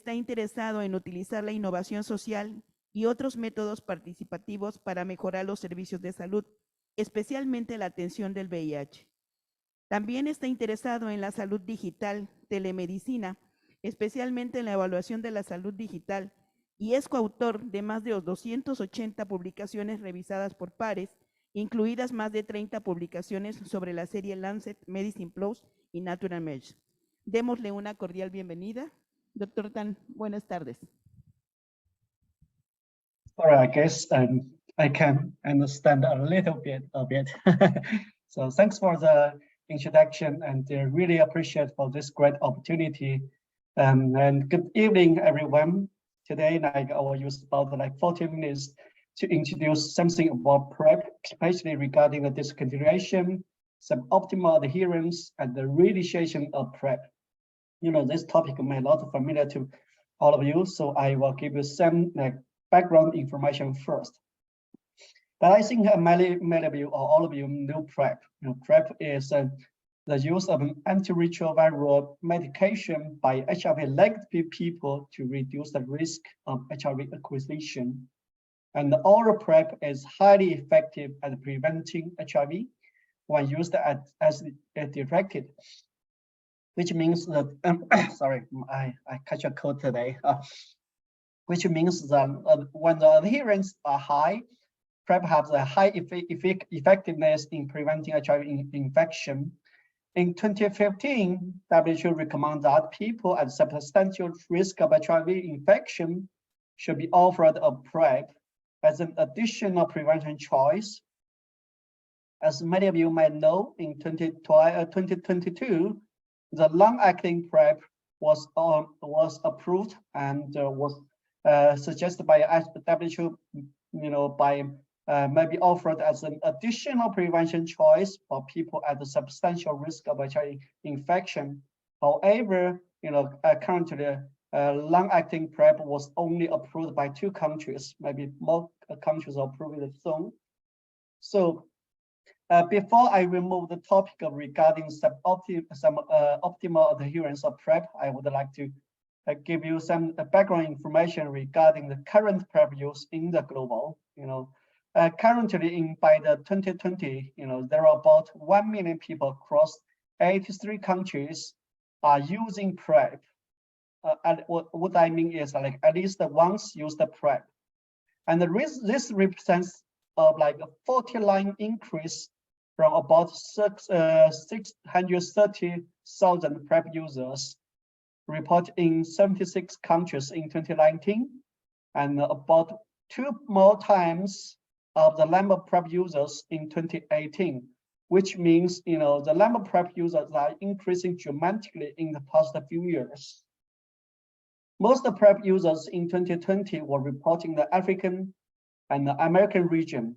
está interesado en utilizar la innovación social y otros métodos participativos para mejorar los servicios de salud, especialmente la atención del VIH. También está interesado en la salud digital, telemedicina, especialmente en la evaluación de la salud digital, y es coautor de más de 280 publicaciones revisadas por pares, incluidas más de 30 publicaciones sobre la serie Lancet, Medicine Plus y Natural Medicine. Démosle una cordial bienvenida. Doctor Tang, buenas tardes. Sorry, I guess I can understand a little bit. So thanks for the introduction, and really appreciate for this great opportunity. And good evening, everyone. Today, I will use about 40 minutes to introduce something about PrEP, especially regarding the discontinuation, some optimal adherence, and the reinitiation of PrEP. You know, this topic may not familiar to all of you, so I will give you some background information first. But I think many of you or all of you know PrEP. You know, PrEP is the use of an antiretroviral medication by HIV-negative people to reduce the risk of HIV acquisition. And the oral PrEP is highly effective at preventing HIV when used as directed, which means that, sorry, I catch a cold today, which means that when the adherence are high, PrEP has a high effectiveness in preventing HIV infection. In 2015, WHO recommended that people at substantial risk of HIV infection should be offered a PrEP as an additional prevention choice. As many of you might know, in 2022, the long-acting PrEP was approved and was suggested by WHO, may be offered as an additional prevention choice for people at a substantial risk of HIV infection. However, currently, long-acting PrEP was only approved by 2 countries. Maybe more countries are approving it soon. So, before I remove the topic regarding some optimal adherence of PrEP, I would like to give you some background information regarding the current PrEP use in the global. Currently, by the 2020, there are about 1 million people across 83 countries are using PrEP. And what I mean is at least once used the PrEP, and this represents a 40-line increase from about 630,000 PrEP users reported in 76 countries in 2019, and about 2 more times of the number of PrEP users in 2018, which means the number of PrEP users are increasing dramatically in the past few years. Most of PrEP users in 2020 were reporting the African and the American region,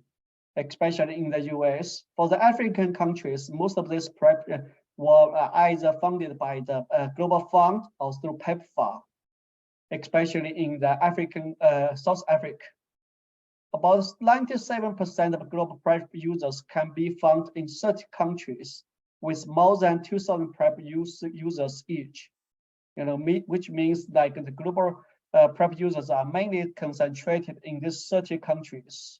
especially in the US. For the African countries, most of these PrEP were either funded by the Global Fund or through PEPFAR, especially in the African, South Africa. About 97% of global PrEP users can be found in 30 countries with more than 2,000 PrEP users each. Which means the global PrEP users are mainly concentrated in these 30 countries.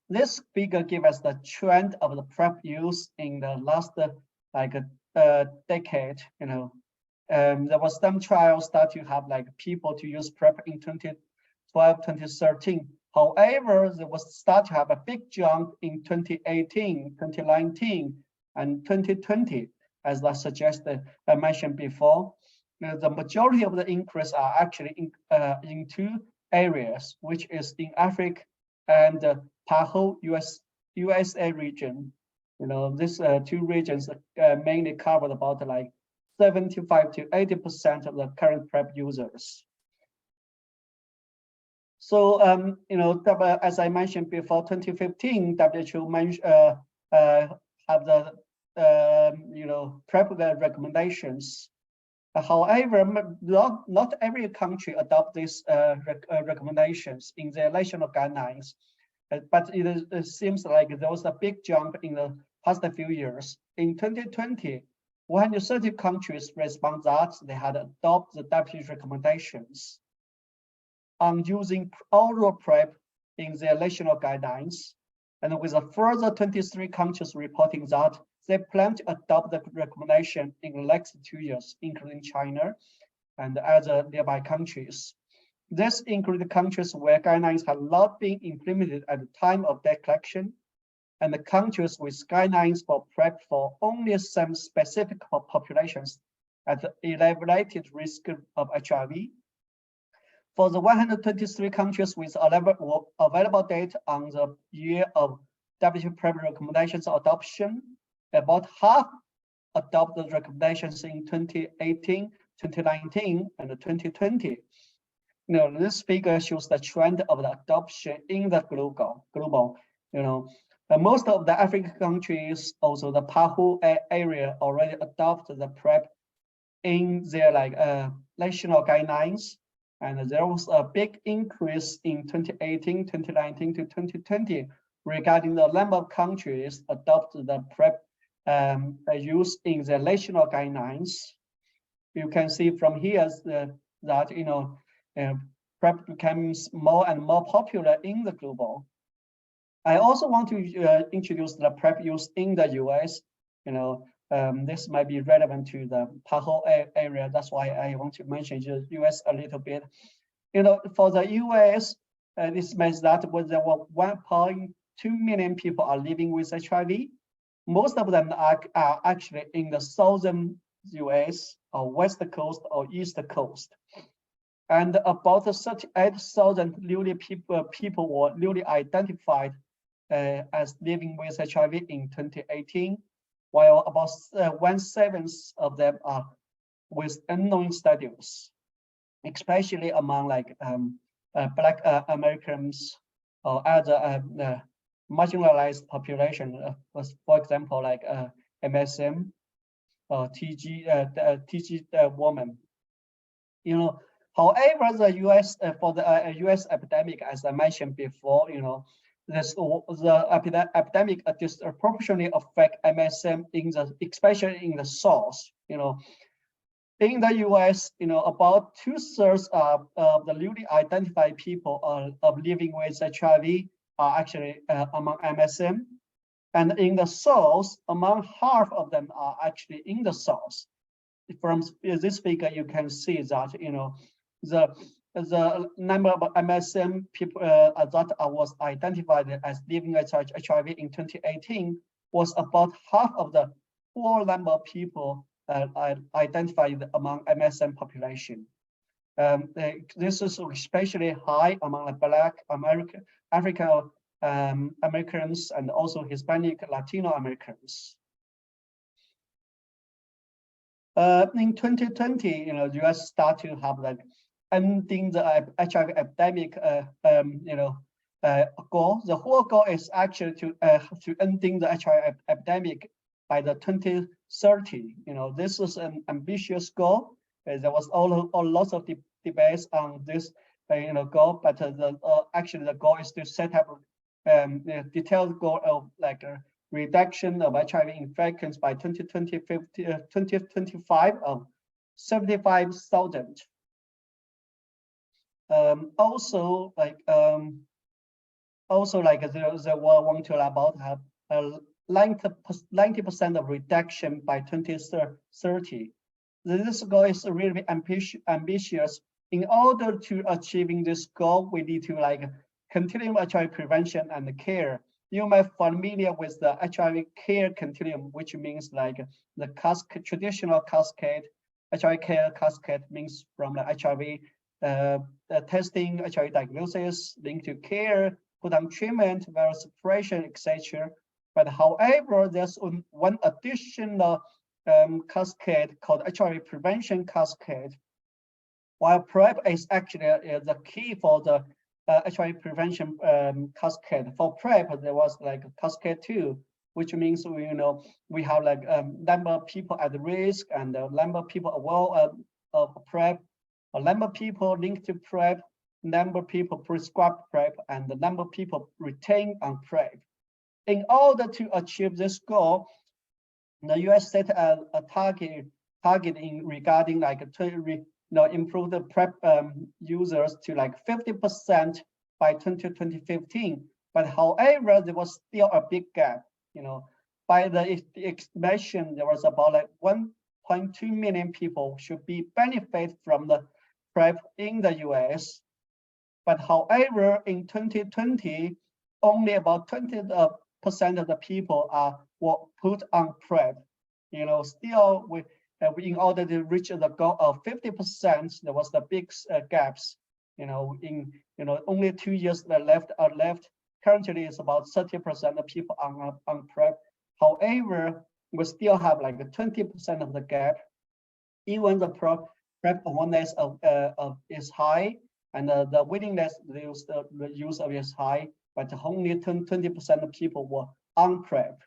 This figure gives us the trend of the PrEP use in the last decade. There was some trials that you have people to use PrEP in 2012, 2013. However, there was start to have a big jump in 2018, 2019, and 2020. As I suggested, I mentioned before, the majority of the increase are actually in 2 areas, which is in Africa and the PAHO USA region. These 2 regions mainly covered about 75 to 80% of the current PrEP users. So, as I mentioned before, 2015, WHO have the PrEP recommendations. However, not every country adopt these recommendations in their national guidelines. But it seems like there was a big jump in the past few years. In 2020, 130 countries respond that they had adopted the WHO recommendations on using oral PrEP in their national guidelines, and with a further 23 countries reporting that they plan to adopt the recommendation in the next 2 years, including China and other nearby countries. This included countries where guidelines had not been implemented at the time of their collection, and the countries with guidelines for PrEP for only some specific populations at the elevated risk of HIV. For the 123 countries with available data on the year of WHO PrEP recommendations adoption, about half adopted recommendations in 2018, 2019, and 2020. This figure shows the trend of the adoption in the global. Most of the African countries, also the PAHO area, already adopted the PrEP in their national guidelines, and there was a big increase in 2018, 2019 to 2020 regarding the number of countries adopted the PrEP use in their national guidelines. You can see from here that PrEP becomes more and more popular in the global. I also want to introduce the PrEP use in the US. This might be relevant to the PAHO area. That's why I want to mention the US a little bit. For the US, this means that there were 1.2 million people are living with HIV. Most of them are actually in the southern US or west coast or east coast. And about 38,000 people were newly identified as living with HIV in 2018, while about 1/7 of them are with unknown status, especially among Black Americans or other marginalized population, for example, MSM or TG woman. However, the US for the US epidemic, as I mentioned before, the epidemic disproportionately affect MSM especially in the South. In the US, about 2/3 of the newly identified people of living with HIV are actually among MSM, and in the South, among half of them are actually in the South. From this figure, you can see that the number of MSM people that was identified as living with HIV in 2018 was about half of the whole number of people identified among MSM population. This is especially high among the Black African Americans and also Hispanic Latino Americans. In 2020, the US started to have ending the HIV epidemic goal. The whole goal is actually to ending the HIV epidemic by the 2030. This is an ambitious goal. There was lots of debates on this goal, but actually the goal is to set up a detailed goal of reduction of HIV infections by 2025 of 75,000. Also, they want to about have 90% of reduction by 2030. This goal is really ambitious. In order to achieving this goal, we need to continue HIV prevention and care. You might be familiar with the HIV care continuum, which means the traditional cascade. HIV care cascade means from the HIV testing, HIV diagnosis, linked to care, put on treatment, virus suppression, etc. But however, there's one additional cascade called HIV prevention cascade. While PrEP is actually the key for the HIV prevention cascade. For PrEP, there was cascade 2, which means we have number of people at risk and the number of people aware of PrEP, a number of people linked to PrEP, number of people prescribed PrEP, and the number of people retained on PrEP. In order to achieve this goal, The US set a target in regarding like to improve the PrEP users to like 50% by 2015. But however, there was still a big gap. By the estimation, there was about like 1.2 million people should be benefit from the PrEP in the US. But however, in 2020, only about 20% of the people were put on PrEP. Still in order to reach the goal of 50%, there was the big gaps. Only 2 years left. Currently, it's about 30% of people on PrEP. However, we still have like 20% of the gap. Even the PrEP awareness is high, and the willingness to use the use of it is high, but only 20% of people were on PrEP.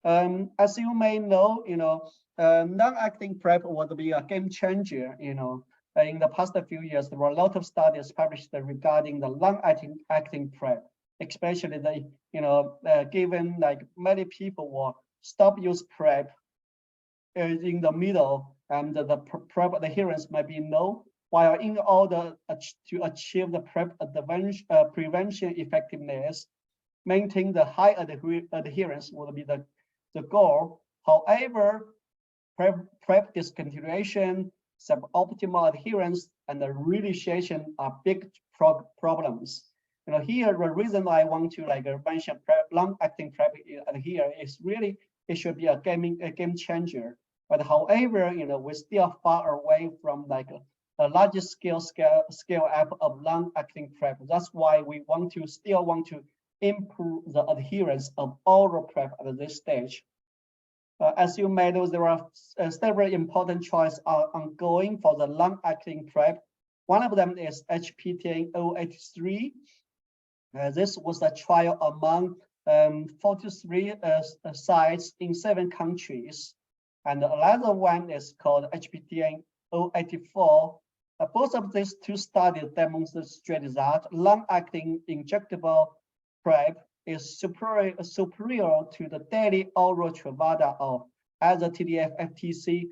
As you may know, long-acting PrEP would be a game changer. In the past few years, there were a lot of studies published regarding the long-acting PrEP, especially given like many people will stop use PrEP in the middle, and the PrEP adherence might be low. While in order to achieve the PrEP prevention effectiveness, maintain the high adherence would be the goal. However, PrEP discontinuation, suboptimal adherence, and the reinitiation are big problems. Here the reason I want to mention long-acting PrEP here is really it should be a game changer. But however, we're still far away from a larger scale up of long-acting PrEP. That's why we still want to improve the adherence of oral PrEP at this stage. As you may know, there are several important trials ongoing for the long-acting PrEP. One of them is HPTN-083. This was a trial among 43 sites in 7 countries. And another one is called HPTN-084. Both of these 2 studies demonstrate that long-acting injectable PrEP is superior to the daily oral Truvada or other TDF-FTC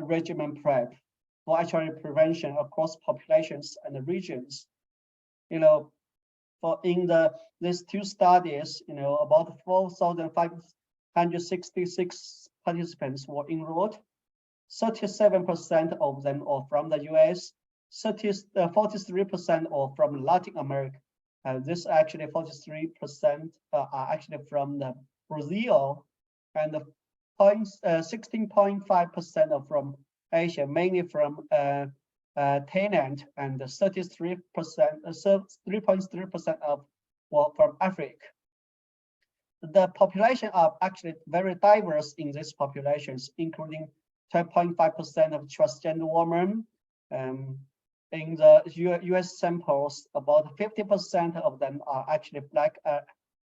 regimen PrEP for HIV prevention across populations and regions. These 2 studies, about 4,566 participants were enrolled. 37% of them are from the US, 43% are from Latin America. This actually 43% are actually from Brazil, and 16.5% are from Asia, mainly from Thailand, and 3.3% were from Africa. The population are actually very diverse in these populations, including 12.5% of transgender women. In the US samples, about 50% of them are actually Black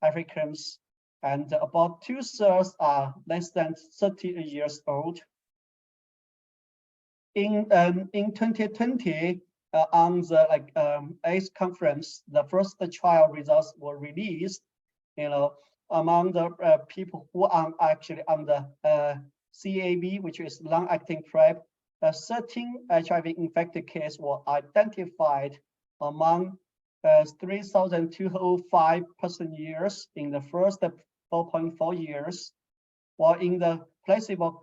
Africans, and about 2/3 are less than 30 years old. In 2020, on the AIDS conference, the first trial results were released. Among the people who are actually on the CAB, which is long-acting PrEP, 13 HIV-infected cases were identified among 3,205 person years in the first 4.4 years, while in the placebo,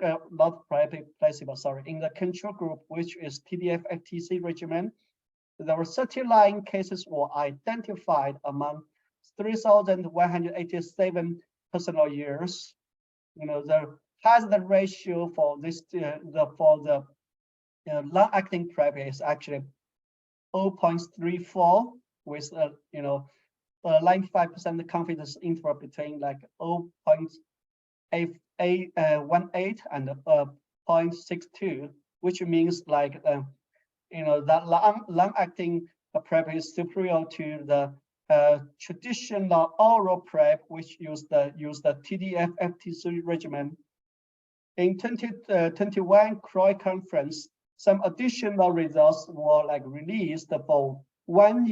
in the control group, which is TDF-FTC regimen, there were 39 cases were identified among 3,187 personal years. The hazard ratio for this long-acting PrEP is actually 0.34, with 95% confidence interval between 0.18 and 0.62, which means that long-acting PrEP is superior to the traditional oral PrEP, which use the TDF-FTC regimen. In 2021 CROI conference, some additional results were released for 1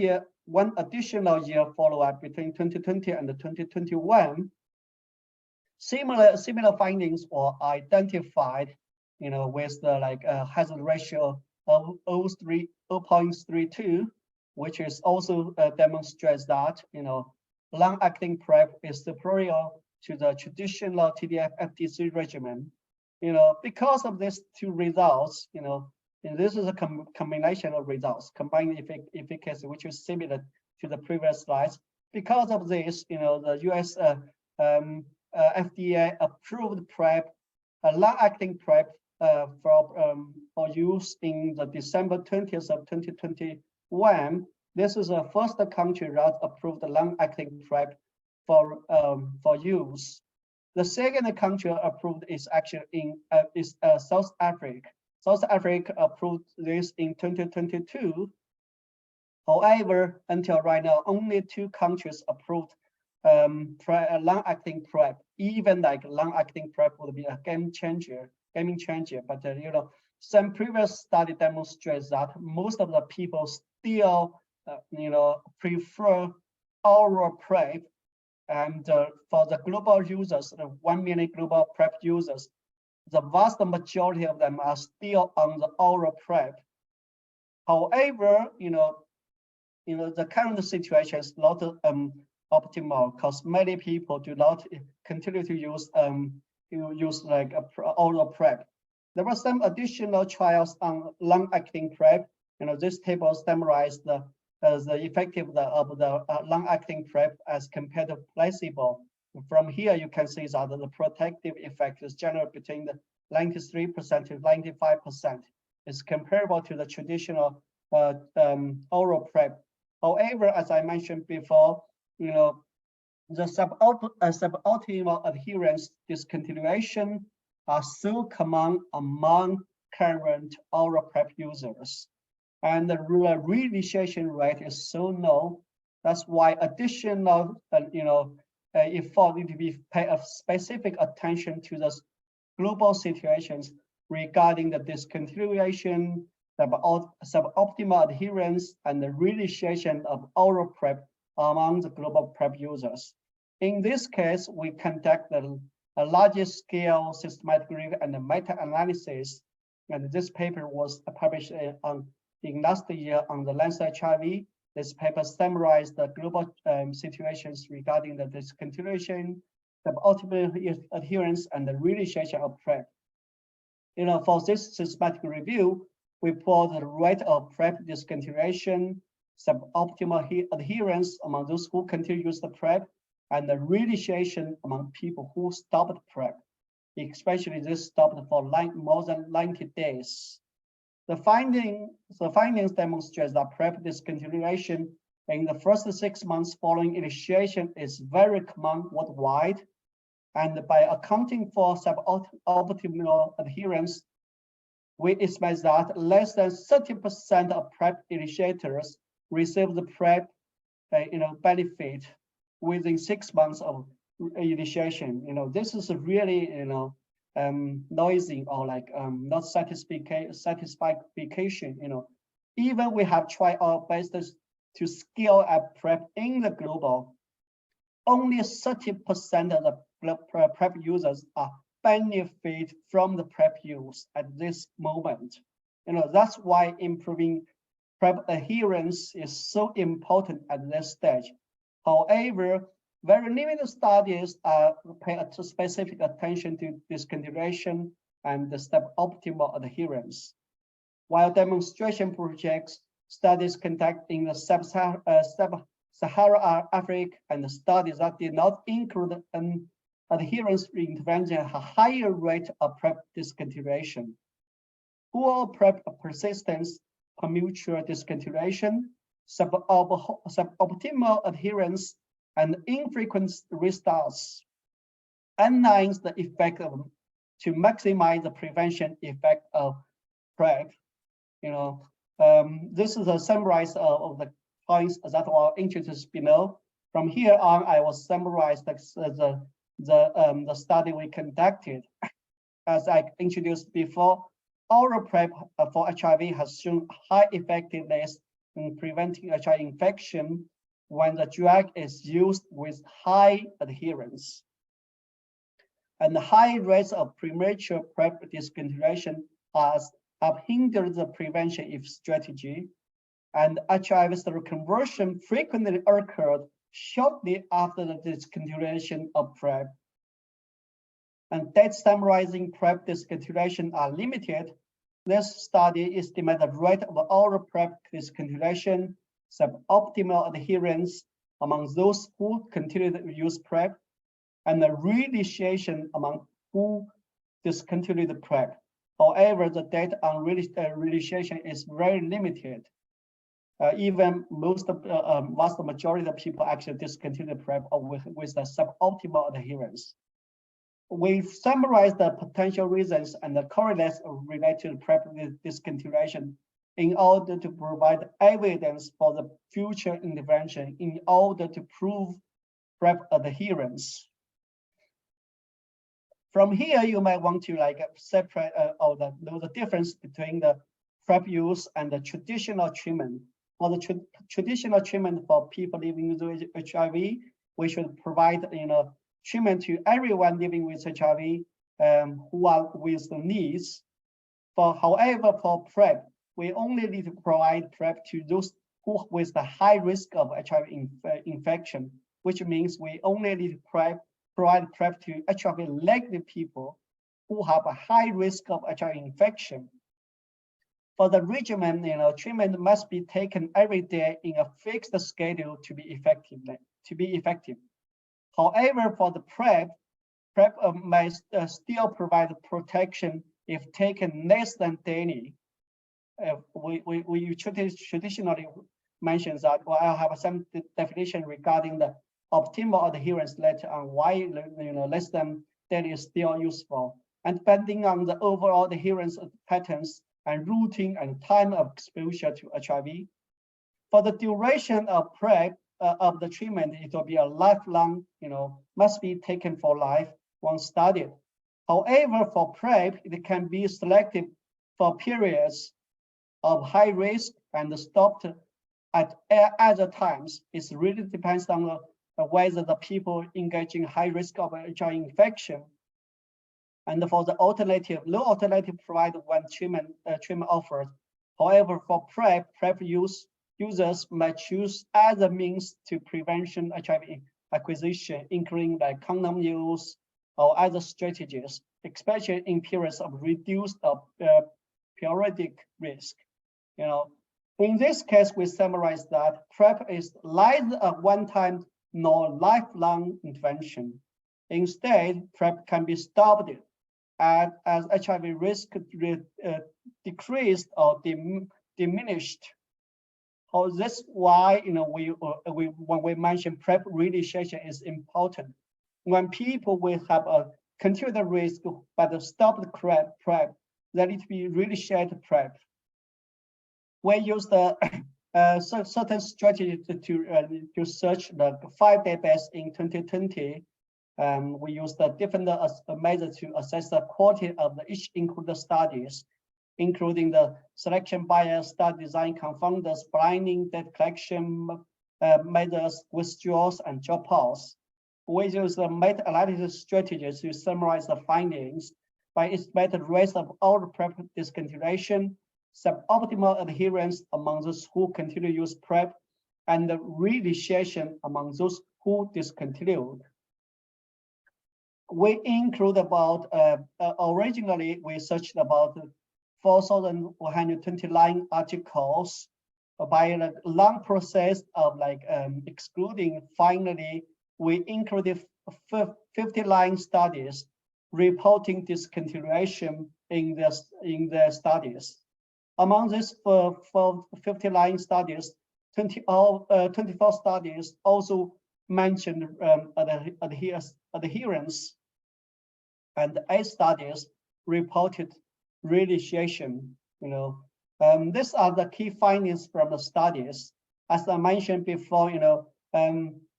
additional year follow-up between 2020 and 2021. Similar findings were identified, with the hazard ratio of 0.32, which is also demonstrates that long-acting PrEP is superior to the traditional TDF-FTC regimen. Because of these two results, and this is a combination of results, combined efficacy, which is similar to the previous slides. Because of this, the US FDA approved PrEP, a long-acting PrEP for use in the December 20th of 2021. This is the first country that approved the long-acting PrEP for use. The second country approved is actually South Africa. South Africa approved this in 2022. However, until right now, only 2 countries approved long-acting PrEP. Even like long-acting PrEP would be a game changer. But some previous study demonstrates that most of the people still prefer oral PrEP. And for the global users, the 1 million global PrEP users, the vast majority of them are still on the oral PrEP. However, the current situation is not optimal because many people do not continue to use like oral PrEP. There were some additional trials on long-acting PrEP. This table summarizes the effectiveness of the long-acting PrEP as compared to placebo. From here, you can see that the protective effect is generally between the 93% to 95%. It's comparable to the traditional oral PrEP. However, as I mentioned before, the suboptimal adherence discontinuation are so common among current oral PrEP users. And the reinitiation rate is so low. That's why additional, effort need to be pay a specific attention to the global situations regarding the discontinuation, suboptimal adherence, and the reinitiation of oral PrEP among the global PrEP users. In this case, we conduct a largest scale systematic review and a meta-analysis. And this paper was published in last year on the Lancet HIV. This paper summarized the global situations regarding the discontinuation, the ultimate adherence, and the reinitiation of PrEP. For this systematic review, we plot the rate of PrEP discontinuation, suboptimal adherence among those who continue to use the PrEP, and the reinitiation among people who stopped PrEP, especially this stopped for more than 90 days. The findings demonstrate that PrEP discontinuation in the first 6 months following initiation is very common worldwide. And by accounting for suboptimal adherence, we expect that less than 30% of PrEP initiators receive the PrEP benefit within 6 months of initiation. This is really noisy or like not satisfaction. Even we have tried our best to scale up PrEP in the global, only 30% of the PrEP users are benefit from the PrEP use at this moment. That's why improving PrEP adherence is so important at this stage. However, very limited studies pay specific attention to discontinuation and the suboptimal adherence. While demonstration projects, studies conducted in the Sub-Saharan Africa and the studies that did not include an adherence intervention have a higher rate of PrEP discontinuation. Poor PrEP persistence, mutual discontinuation, suboptimal adherence, and infrequent restarts underlines the effect to maximize the prevention effect of PrEP. This is a summary of the points that were introduced below. From here on, I will summarize the study we conducted. As I introduced before, oral PrEP for HIV has shown high effectiveness in preventing HIV infection when the drug is used with high adherence. and the high rates of premature PrEP discontinuation have hindered the prevention strategy, and HIV seroconversion frequently occurred shortly after the discontinuation of PrEP. And dates summarizing PrEP discontinuation are limited. This study estimates the rate of oral PrEP discontinuation, suboptimal adherence among those who continue to use PrEP, and the reinitiation among who discontinued the PrEP. However, the data on reinitiation is very limited. Even vast majority of people actually discontinue PrEP with the suboptimal adherence. We summarize the potential reasons and the correlates related to PrEP discontinuation in order to provide evidence for the future intervention in order to prove PrEP adherence. From here, you might want to separate or know the difference between the PrEP use and the traditional treatment. For the traditional treatment for people living with HIV, we should provide treatment to everyone living with HIV who are with the needs. However, for PrEP, we only need to provide PrEP to those who with the high risk of HIV infection, which means we only need to provide PrEP to HIV-negative people who have a high risk of HIV infection. For the regimen, treatment must be taken every day in a fixed schedule to be effective. However, for the PrEP may still provide protection if taken less than daily. We traditionally mention that. Well, I'll have some definition regarding the optimal adherence later on. Why less than daily is still useful, and depending on the overall adherence patterns and routine and time of exposure to HIV. For the duration of PrEP of the treatment, it will be a lifelong, must be taken for life once studied. However, for PrEP, it can be selected for periods of high risk and stopped at other times. It really depends on whether the people engaging high risk of HIV infection. And for the alternative, no alternative provided when treatment offered. However, for PrEP users might choose other means to prevention HIV acquisition, including condom use or other strategies, especially in periods of reduced periodic risk. In this case, we summarize that PrEP is neither a one-time nor lifelong intervention. Instead, PrEP can be stopped as HIV risk decreased or diminished. That's why when we mention PrEP reinitiation is important. When people will have a continued risk but stopped PrEP, they need to be reinitiated PrEP. We use the certain strategy to search the 5 database in 2020. We use the different methods to assess the quality of each included studies, including the selection bias, study design confounders, blinding, data collection methods, withdrawals, and dropouts. We use the meta-analysis strategies to summarize the findings by estimated rates of all PrEP discontinuation, suboptimal adherence among those who continue to use PrEP, and the reinitiation among those who discontinued. We include about, originally we searched about 4,129 articles. By a long process of excluding, finally, we included 59 studies reporting discontinuation in the studies. Among these 59 studies, 24 studies also mentioned adherence, and 8 studies reported reinitiation. These are the key findings from the studies. As I mentioned before,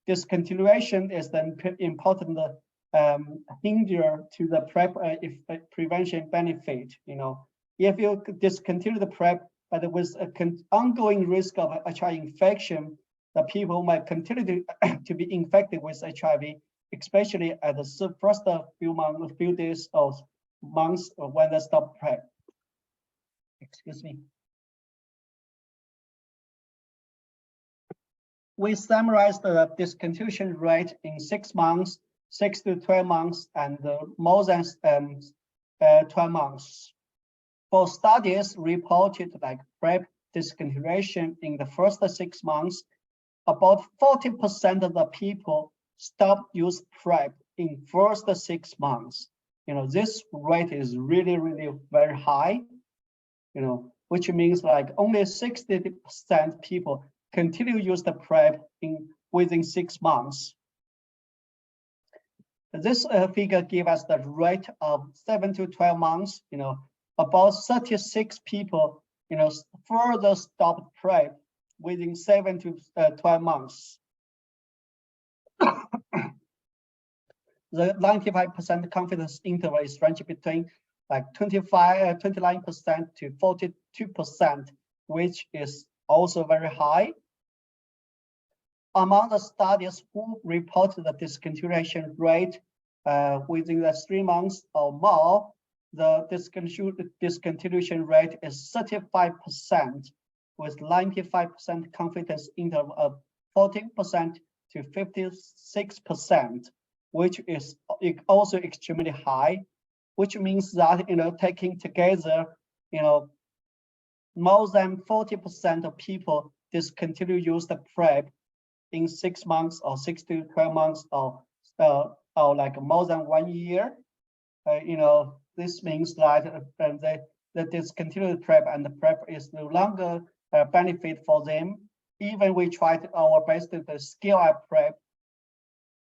discontinuation is the important hinder to the PrEP prevention benefit. If you discontinue the PrEP, but with an ongoing risk of HIV infection, the people might continue to be infected with HIV especially at the first few days or months when they stop PrEP. Excuse me. We summarized the discontinuation rate in 6 months, 6 to 12 months, and more than 12 months. For studies reported like PrEP discontinuation in the first 6 months, about 40% of the people stopped use PrEP in first 6 months. This rate is really, really very high, which means like only 60% people continue use the PrEP within 6 months. This figure gives us the rate of 7 to 12 months. About 36 people, further stopped PrEP within 7 to 12 months. The 95% confidence interval is ranging between like 29% to 42%, which is also very high. Among the studies who reported the discontinuation rate within the 3 months or more, the discontinuation rate is 35%, with 95% confidence interval of 14% to 56%, which is also extremely high, which means that, taking together, more than 40% of people discontinue use the PrEP in 6 months or 6 to 12 months or like more than 1 year. This means that they discontinue the PrEP, and the PrEP is no longer a benefit for them. Even we tried our best to scale up PrEP.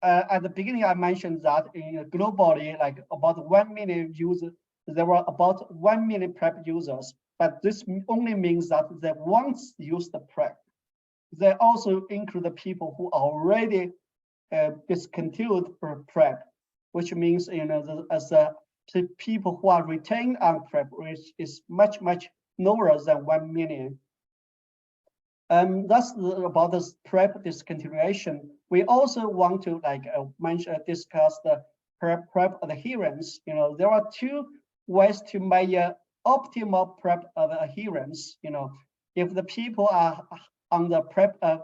At the beginning, I mentioned that globally, like about 1 million users, there were about 1 million PrEP users, but this only means that they once used the PrEP. They also include the people who already discontinued PrEP, which means as the people who are retained on PrEP, which is much, much lower than 1 million. That's about this PrEP discontinuation. We also want to discuss the PrEP adherence. There are 2 ways to measure optimal PrEP adherence. If the people are on the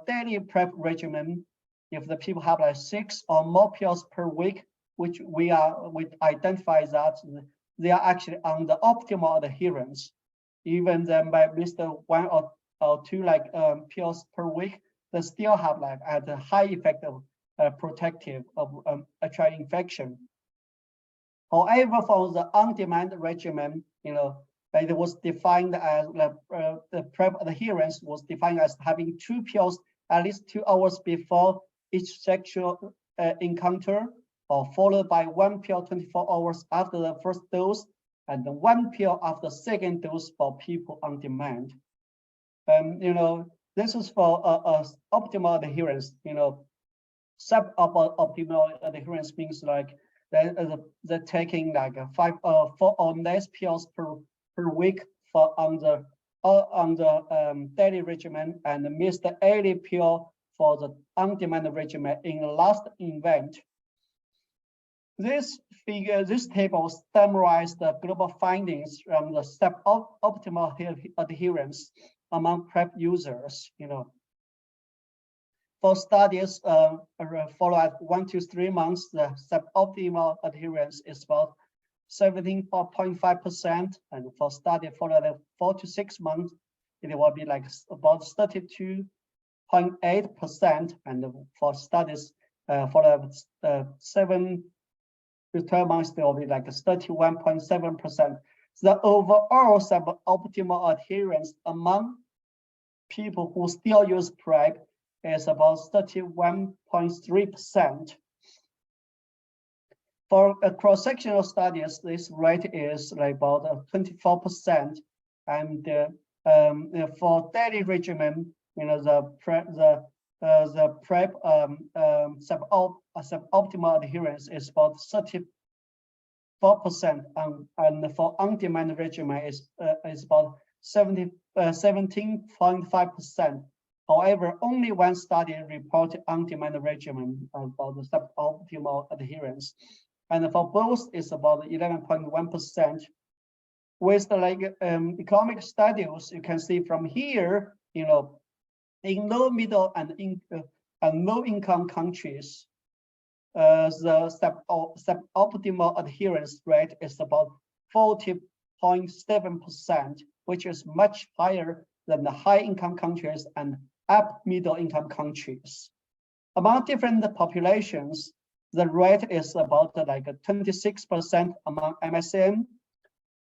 daily PrEP regimen, if the people have like 6 or more pills per week, which we identify that they are actually on the optimal adherence. Even then by missed 1 or 2 pills per week, they still have at a high effect of protective of HIV infection. However, for the on-demand regimen, it was defined as the PrEP adherence was defined as having 2 pills at least 2 hours before each sexual encounter, or followed by 1 pill 24 hours after the first dose, and 1 pill after second dose for people on demand. This is for optimal adherence. Suboptimal adherence means they're taking 5 or 4 or less pills per week on the daily regimen, and miss the early pill for the on-demand regimen in the last event. This table summarizes the global findings from the suboptimal adherence among PrEP users. For studies follow at 1 to 3 months, the suboptimal adherence is about 17.5%, and for study followed at 4 to 6 months, it will be about 32.8%, and for studies followed 7 to 12 months, there will be 31.7%. The overall suboptimal adherence among people who still use PrEP is about 31.3%. For cross-sectional studies, this rate is about 24%, and for daily regimen, the PrEP suboptimal adherence is about 34%, and for on-demand regimen is about 17.5%. However, only one study reported on-demand regimen about the suboptimal adherence. And for both, it's about 11.1%. With the economic studies, you can see from here, in low, middle, and low-income countries, the suboptimal adherence rate is about 40.7%, which is much higher than the high-income countries and middle-income countries. Among different populations, the rate is about 26% among MSM,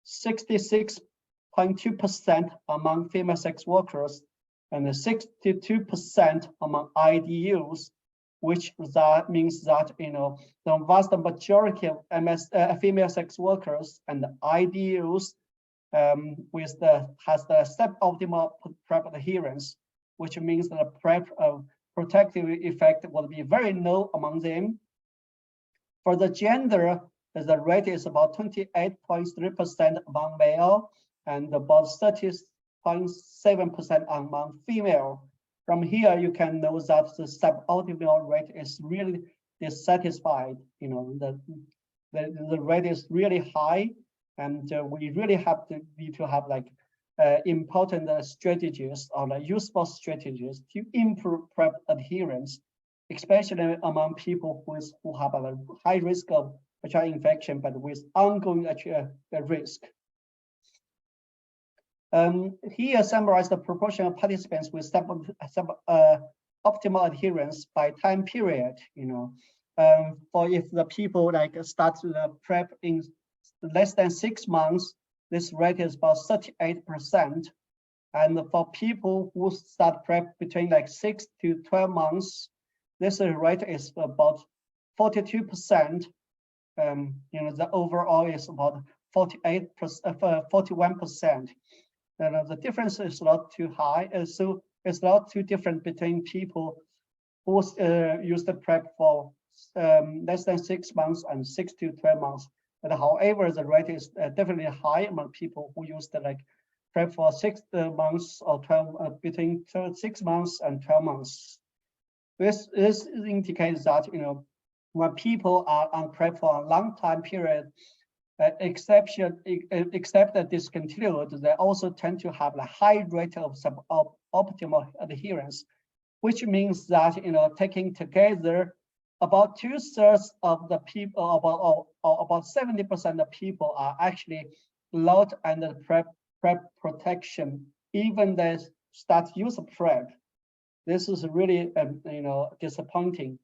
66.2% among female sex workers, and 62% among IDUs, which that means that the vast majority of female sex workers and IDUs has the suboptimal PrEP adherence, which means that the PrEP protective effect will be very low among them. For the gender, the rate is about 28.3% among male and about 30.7% among female. From here, you can know that the suboptimal rate is really dissatisfied. The rate is really high, and we really need to have important strategies or useful strategies to improve PrEP adherence, especially among people who have a high risk of HIV infection, but with ongoing risk. Here summarized the proportion of participants with optimal adherence by time period. For if the people start the PrEP in less than 6 months, this rate is about 38%. And for people who start PrEP between 6 to 12 months, this rate is about 42%. The overall is about 41%. The difference is not too high, so it's not too different between people who use the PrEP for less than 6 months and 6 to 12 months. But however, the rate is definitely high among people who use the PrEP for 6 months or 12 between 6 months and 12 months. This indicates that when people are on PrEP for a long time period, except that discontinued, they also tend to have a high rate of suboptimal adherence, which means that taking together, about 2/3 of the people, about 70% of people are actually not under PrEP protection, even they start use of PrEP. This is really disappointing.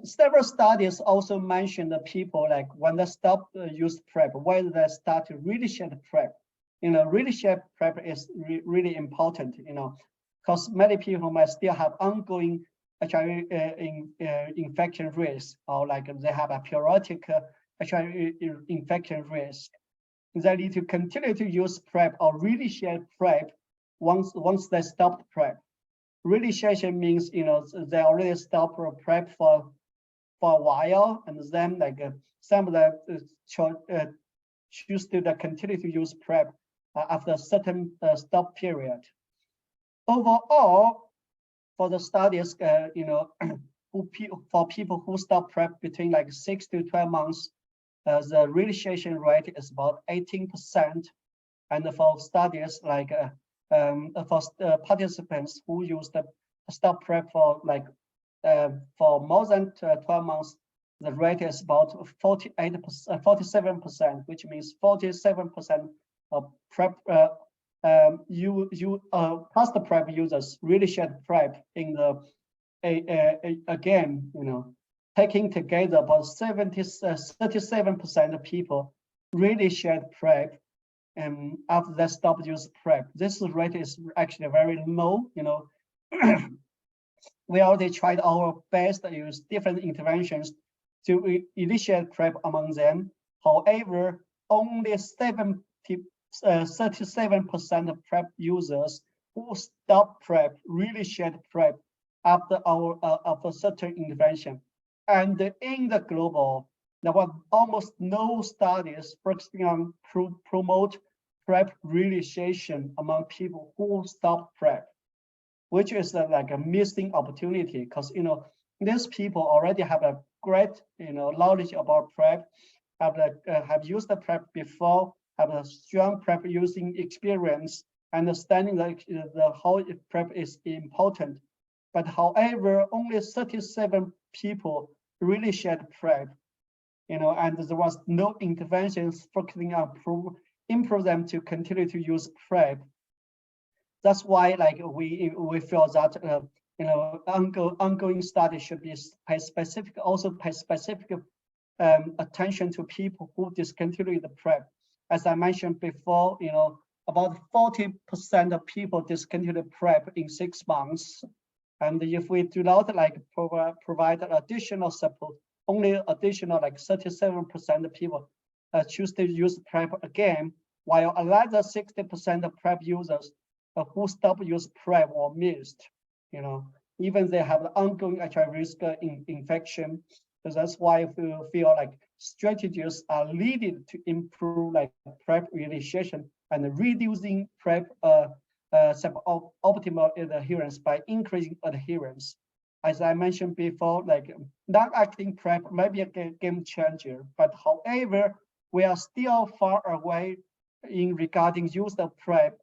Several studies also mention the people when they stop use PrEP, when they start to really shed PrEP. Really shed PrEP is really important. Because many people might still have ongoing HIV infection risk, or they have a periodic HIV infection risk. They need to continue to use PrEP or really shed PrEP once they stop PrEP. Realization means they already stopped PrEP for a while, and then some of them choose to continue to use PrEP after a certain stop period. Overall, for the studies, for people who stop PrEP between 6 to 12 months, the realization rate is about 18%, and for studies for participants who use the stop PrEP for more than 12 months, the rate is about 47%, which means 47% of PrEP past PrEP users really shed PrEP in the again, taking together about 37% of people really shed PrEP. And after they stopped use PrEP, this rate is actually very low. We already tried our best to use different interventions to initiate PrEP among them. However, only 37% of PrEP users who stopped PrEP really shed PrEP after certain intervention. And in the global, there were almost no studies focusing on promote PrEP realization among people who stop PrEP, which is like a missing opportunity, because these people already have a great knowledge about PrEP, have used the PrEP before, have a strong PrEP using experience, understanding the how PrEP is important. But however, only 37 people really shared PrEP, and there was no interventions focusing on improve them to continue to use PrEP. That's why, like, we feel that ongoing study should be pay specific attention to people who discontinue the PrEP. As I mentioned before, about 40% of people discontinue PrEP in 6 months. And if we do not provide additional support, only additional 37% of people choose to use PrEP again, while another 60% of PrEP users who stop use PrEP or missed, even they have the ongoing HIV risk infection. So that's why we feel like strategies are needed to improve PrEP realization and reducing PrEP suboptimal adherence by increasing adherence. As I mentioned before, long-acting PrEP may be a game changer, but however, we are still far away in regarding use of PrEP,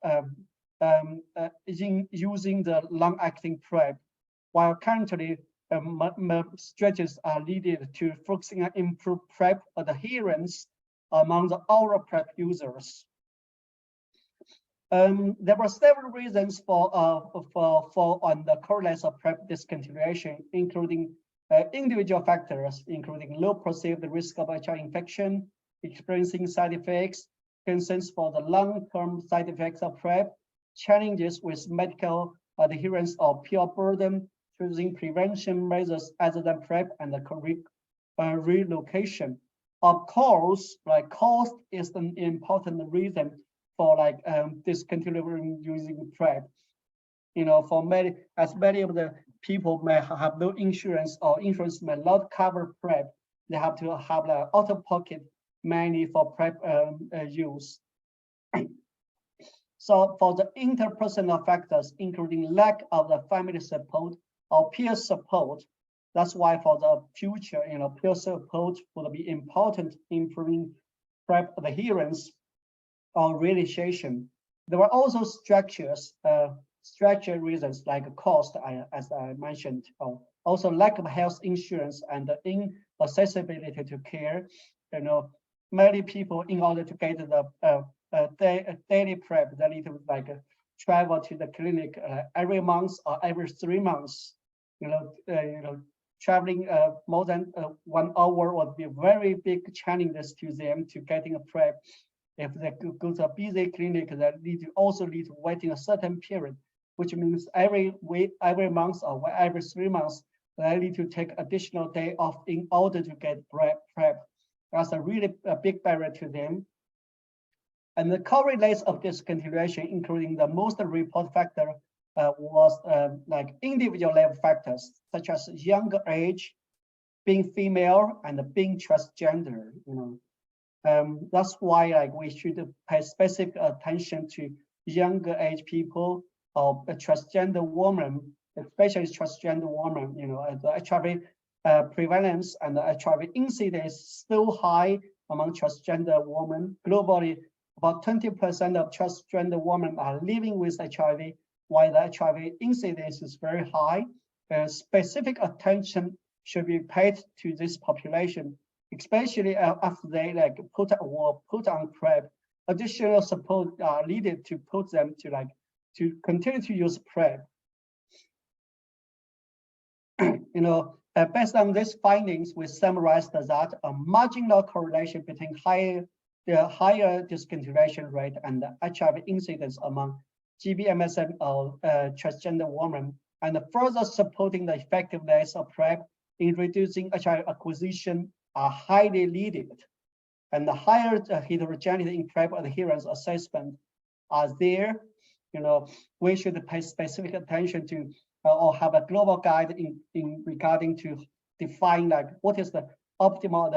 in using the long-acting PrEP, while currently strategies are needed to focusing on improve PrEP adherence among the oral PrEP users. There were several reasons for on the correlates of PrEP discontinuation, including individual factors, including low perceived risk of HIV infection, experiencing side effects, concerns for the long-term side effects of PrEP, challenges with medical adherence or pill burden, choosing prevention measures other than PrEP, and the relocation. Of course, cost is an important reason for discontinuing using PrEP. For many of the people may have no insurance, or insurance may not cover PrEP, they have to have out-of-pocket money for PrEP use. So for the interpersonal factors, including lack of the family support or peer support, that's why for the future, peer support will be important in improving PrEP adherence or realization. There were also structural reasons like cost, as I mentioned, also lack of health insurance and inaccessibility to care. Many people, in order to get the daily PrEP, they need to travel to the clinic every month or every 3 months. Traveling more than 1 hour would be very big challenges to them to getting a PrEP. If they go to a busy clinic, they also need to wait in a certain period, which means every week, every month, or every 3 months, they need to take additional day off in order to get PrEP. That's a really big barrier to them. And the correlates of discontinuation, including the most reported factor, was individual level factors, such as younger age, being female, and being transgender. That's why we should pay specific attention to younger age people or a transgender woman, especially transgender woman. The HIV prevalence and the HIV incidence is still high among transgender women. Globally, about 20% of transgender women are living with HIV, while the HIV incidence is very high. Specific attention should be paid to this population, especially after they put on PrEP. Additional support are needed to put them to continue to use PrEP. Based on these findings, we summarized that a marginal correlation between the higher discontinuation rate and the HIV incidence among GBMSM or transgender women, and further supporting the effectiveness of PrEP in reducing HIV acquisition are highly needed. And the higher heterogeneity in PrEP adherence assessment are there. We should pay specific attention to or have a global guide in regarding to define what is the optimal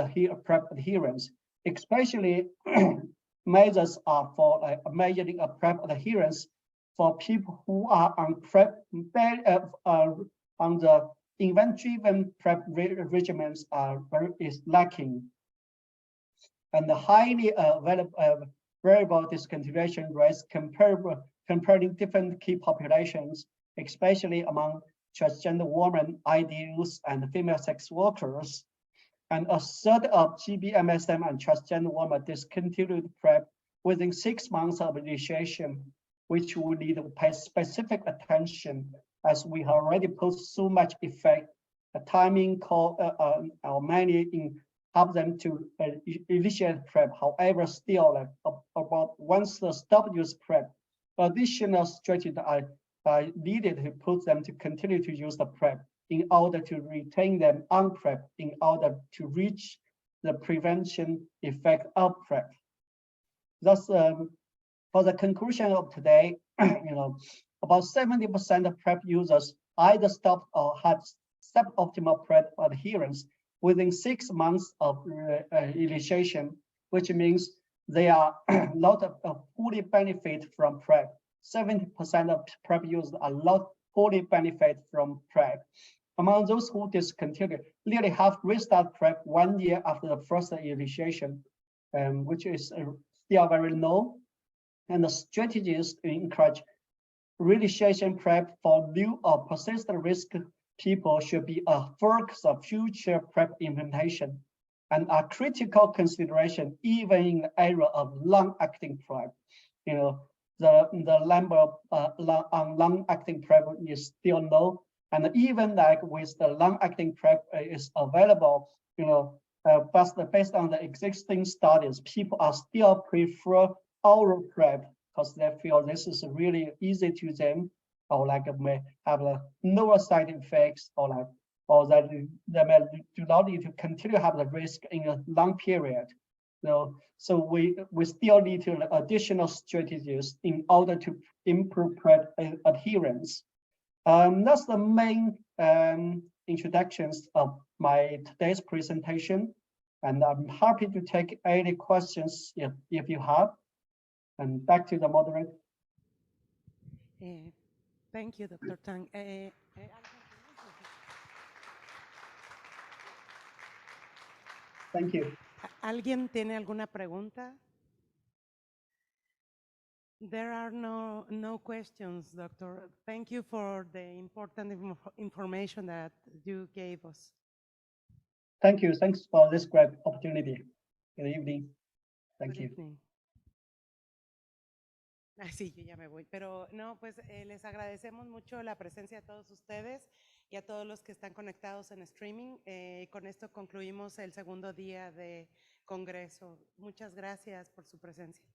PrEP adherence, especially measures are for measuring a PrEP adherence for people who are on PrEP on the event-driven PrEP regimens is lacking, and the highly variable discontinuation rates comparing different key populations, especially among transgender women, IDUs, and female sex workers. And a third of GBMSM and transgender women discontinued PrEP within 6 months of initiation, which we need to pay specific attention as we have already put so much effect, timing, call, or money in help them to initiate PrEP. However, still about once they stop use PrEP, additional strategies are needed to put them to continue to use the PrEP in order to retain them on PrEP in order to reach the prevention effect of PrEP. Thus, for the conclusion of today, about 70% of PrEP users either stopped or had suboptimal PrEP adherence within 6 months of initiation, which means they are not fully benefit from PrEP. 70% of PrEP users are not fully benefit from PrEP. Among those who discontinued, nearly half restart PrEP 1 year after the first initiation, which is still very low. And the strategies to encourage reinitiation PrEP for new or persistent risk people should be a focus of future PrEP implementation and a critical consideration even in the area of long-acting PrEP. The number of long-acting PrEP is still low, and even like with the long-acting PrEP is available, but based on the existing studies, people are still prefer oral PrEP because they feel this is really easy to them, or like may have lower side effects, or that they may do not need to continue to have the risk in a long period. So we still need to additional strategies in order to improve PrEP adherence. That's the main introductions of my today's presentation, and I'm happy to take any questions if you have. And back to the moderator. Thank you, Dr. Tang. Thank you. ¿Alguien tiene alguna pregunta? There are no questions, Doctor. Thank you for the important information that you gave us. Thank you. Thanks for this great opportunity. Good evening. Thank you. Good evening. Sí, yo ya me voy, pero no, pues les agradecemos mucho la presencia de todos ustedes y a todos los que están conectados en streaming. Con esto concluimos el segundo día de Congreso. Muchas gracias por su presencia.